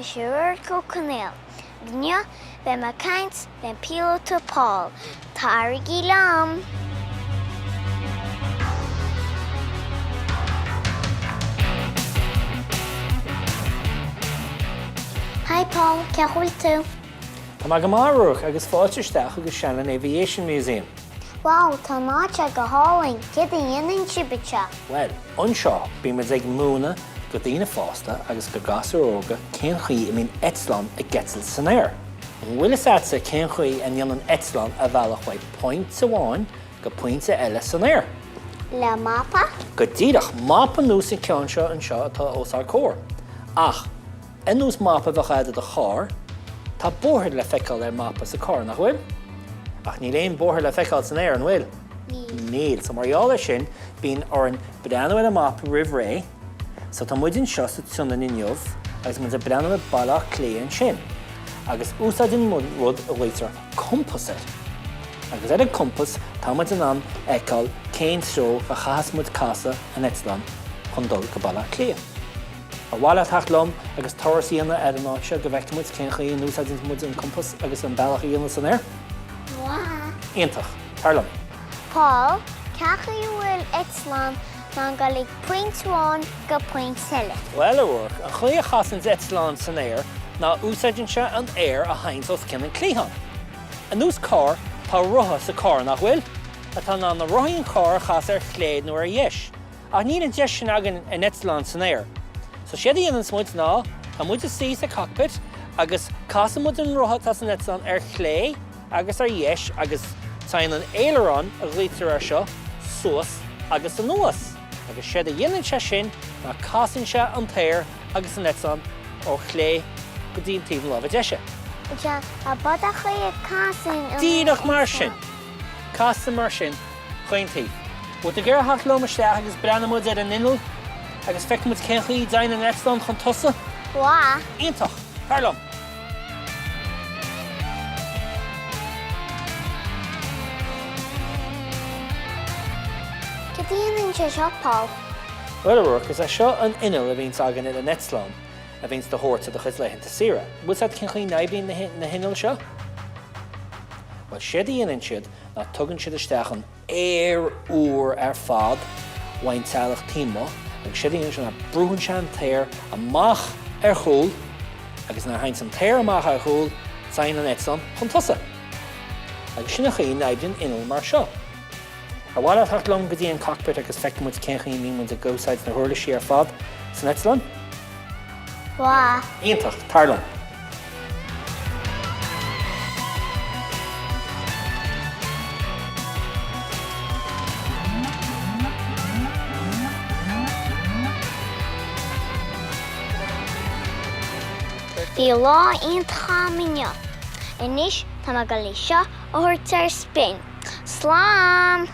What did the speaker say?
siúr go canail. Gneo be ma caint ben piloto Paul. Tarigi lam. Hi Paul, ce chuil tú? Tá me go marúch agus fáilteisteach agus Shannon Aviation Museum. Wow, tá máte go hálainn, cid a dhéanann sibite? Well, anseo bí me ag múna go dtíine fásta agus go gasar óga cén chuí I mín Etzlan a Getzel san air. An bhfuil is atsa cén chuí an dhéanann Etzlan a bhealach bhaid point amháin go pointe eile san air. Le mapa? Go dtíadach mapa nús in ceann seo an seo atá ósar cór. Ach, in nús mapa bhechaide a chár, tá bórthaid le feiceáil mapa sa cór nach bhfuil? Ach ní léon bórthaid le feiceáil san air an bhfuil? Níl. So marála sin bín ar an bedanhfuil a mapa rih ré, so tá muidin seo sa tunan in jobh, agus mun a bedanhfuil bailach clé an sin. Agus úsáidin rud a bhaitar composite. Agus ar an compas tá muid an eáil cén sró a chasmud casa an Etzlan chun dul go bailach clé. A bhhaile tacht lom agus torasíanna ar an áise go bhheictmuid cén chuí úsáidin muid an compas agus an bailach íana san air. Wow. Iontach, tarlam. Paul, ceacha bhfuil Etzlan ná go le pointháin go point seile. Well ar an chuí a chasan Etzlan san air ná úsáidin se an air a haint os cin an clíhan. An nús cá tá rutha sa cá nach bhfuil, a tá ná na ruthaíon cá chas ar chléad nó ar dheis. Ach ní an deis sin agan an Etzlan san air. So siad íon an smuid ná, tá muid a sí sa cockpit agus casa muid an rutha tá san Etzlan ar chlé agus ar dheis agus táin an aileron a ghlítar ar seo, suas agus an nuas. Agus siad a dhéanann se sin ná casan se an tair agus an Etzlan ó chlé go dtíon tíbal lá deise. Bute a bud a chuí a casan an... Díadach mar sin. Casa mar sin chuin tíb. Bút a gur hacht lomisteach agus brenamúid ar an inil agus feicimid cén chuí dain an Etzlan chun tosa. Wow. Iontach, tarlam. Díanann sé seo, Paul? Well ar is a seo an inil a bhíns agan in an Etzlan a bhíns de hórta de chus leihann ta sira. Bút sa cén chuí naibíon na hinil seo? Well, siad íonann siad ná tugann siad isteach an éir úr ar fad bhain tealach tímo, agus siad íonann siad na brúhann se an tair amach ar chúl, agus ná haint an tair amach ar chúl sain an Etzlan chun tosa. Agus sinna chuí naibíon inil mar seo. A bhhaile tacht lom go dtí an cockpit agus feicimid cén chuí mímund a ggósáid na thuirlaisí ar fad san Etzlan? Wow. Iontach, tarlam. Bhí lá on táimine. Inis tá go le seo a thuirt ar spin. Slán!